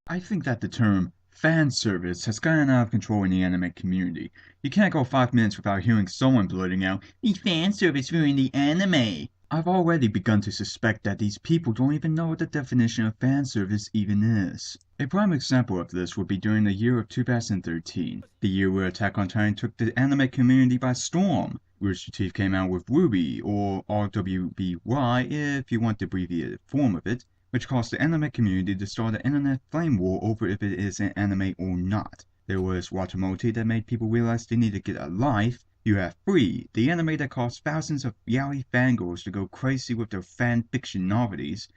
I think that the term fan service has gotten out of control in the anime community. You can't go 5 minutes without hearing someone blurting out, "The fan service ruined the anime." I've already begun to suspect that these people don't even know what the definition of fan service even is. A prime example of this would be during the year of 2013, the year where Attack on Titan took the anime community by storm. Rooster Teeth came out with RWBY, or RWBY if you want the abbreviated form of it, which caused the anime community to start an internet flame war over if it is an anime or not. There was Watamote that made people realize they need to get a life. You have Free, the anime that caused thousands of yaoi fangirls to go crazy with their fan fiction novelties,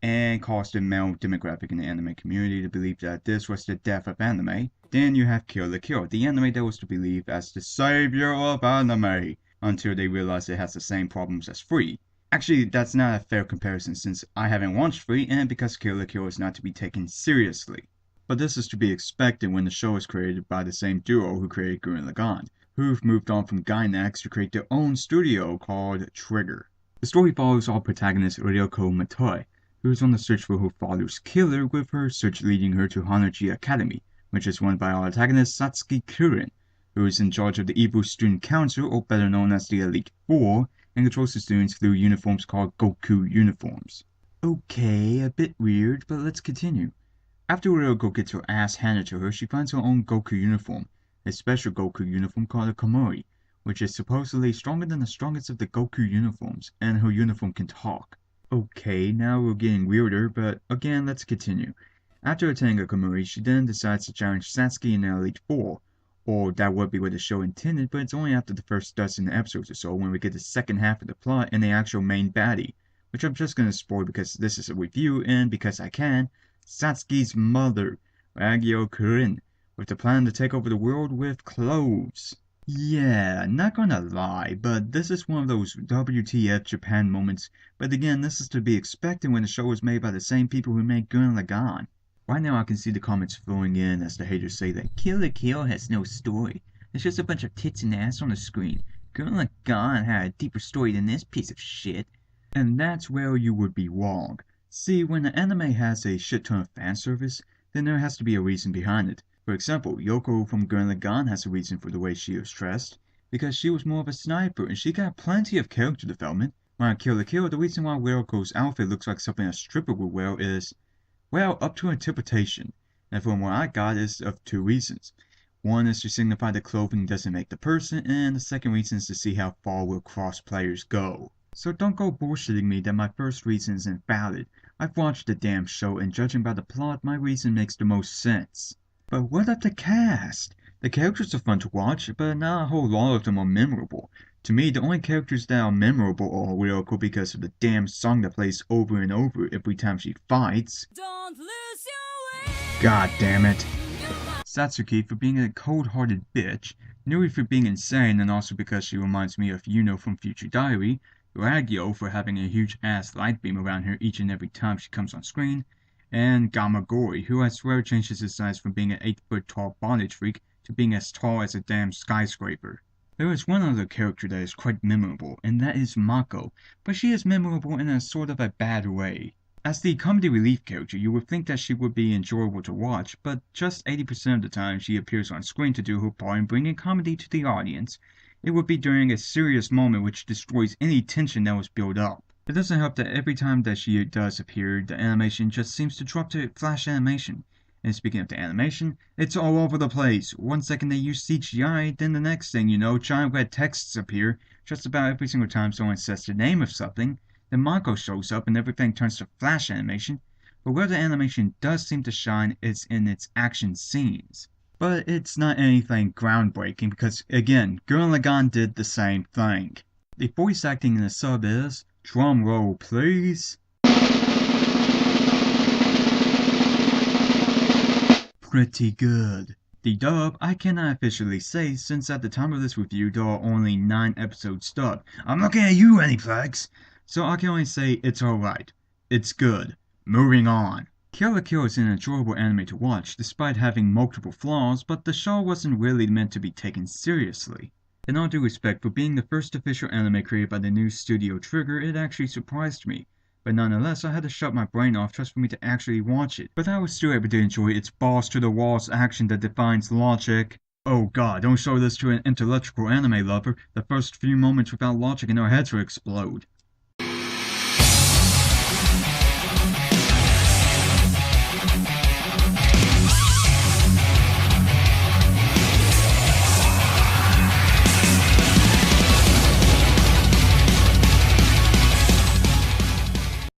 and caused the male demographic in the anime community to believe that this was the death of anime. Then you have Kill la Kill, the anime that was to believe as the savior of anime, until they realized it has the same problems as Free. Actually, that's not a fair comparison since I haven't watched Free and because Kill la Kill is not to be taken seriously. But this is to be expected when the show is created by the same duo who created Gurren Lagann, who've moved on from Gainax to create their own studio called Trigger. The story follows our protagonist Ryoko Matoi, who is on the search for her father's killer, with her search leading her to Hanaji Academy, which is run by our antagonist Satsuki Kirin, who is in charge of the evil student council, or better known as the Elite Four, and controls the students through uniforms called Goku uniforms. Okay, a bit weird, but let's continue. After Ryoko gets her ass handed to her, she finds her own Goku uniform, a special Goku uniform called a Komori, which is supposedly stronger than the strongest of the Goku uniforms, and her uniform can talk. Okay, now we're getting weirder, but again, let's continue. After attaining a Komori, she then decides to challenge Satsuki and the Elite Four, or that would be what the show intended, but it's only after the first dozen episodes or so when we get the second half of the plot and the actual main baddie, which I'm just gonna spoil because this is a review and because I can, Satsuki's mother, Ragyo Kurin, with the plan to take over the world with cloves. Yeah, not gonna lie, but this is one of those WTF Japan moments, but again, this is to be expected when the show was made by the same people who made Gurren Lagann. Right now I can see the comments flowing in as the haters say that Kill la Kill has no story. It's just a bunch of tits and ass on the screen. Gurren Lagann had a deeper story than this piece of shit. And that's where you would be wrong. See, when an anime has a shit ton of fan service, then there has to be a reason behind it. For example, Yoko from Gurren Lagann has a reason for the way she was dressed, because she was more of a sniper and she got plenty of character development. While in Kill la Kill, the reason why Ryoko's outfit looks like something a stripper would wear is, well, up to interpretation, and from what I got is of two reasons. One is to signify that clothing doesn't make the person, and the second reason is to see how far will cross players go. So don't go bullshitting me that my first reason isn't valid. I've watched the damn show, and judging by the plot, my reason makes the most sense. But what of the cast? The characters are fun to watch, but not a whole lot of them are memorable. To me, the only characters that are memorable are Ryoko because of the damn song that plays over and over every time she fights. Don't lose your way. God damn it. Satsuki for being a cold-hearted bitch, Nui for being insane and also because she reminds me of Yuno from Future Diary, Ragyo for having a huge ass light beam around her each and every time she comes on screen, and Gamagori, who I swear changes his size from being an 8-foot tall bondage freak to being as tall as a damn skyscraper. There is one other character that is quite memorable, and that is Mako, but she is memorable in a sort of a bad way. As the comedy relief character, you would think that she would be enjoyable to watch, but just 80% of the time she appears on screen to do her part in bringing comedy to the audience, it would be during a serious moment which destroys any tension that was built up. It doesn't help that every time that she does appear, the animation just seems to drop to flash animation. And speaking of the animation, it's all over the place. One second they use CGI, then the next thing you know, giant red texts appear just about every single time someone says the name of something. Then Mako shows up and everything turns to flash animation. But where the animation does seem to shine is in its action scenes. But it's not anything groundbreaking because, again, Gurren Lagann did the same thing. The voice acting in the sub is, drum roll please, pretty good. The dub, I cannot officially say since at the time of this review there are only 9 episodes dubbed. I'm looking at you, Aniplex! So I can only say it's alright. It's good. Moving on. Kill la Kill is an enjoyable anime to watch despite having multiple flaws, but the show wasn't really meant to be taken seriously. In all due respect, for being the first official anime created by the new studio Trigger, it actually surprised me. But nonetheless, I had to shut my brain off just for me to actually watch it. But I was still able to enjoy its balls to the walls action that defines logic. Oh god, don't show this to an intellectual anime lover. The first few moments without logic and our heads will explode.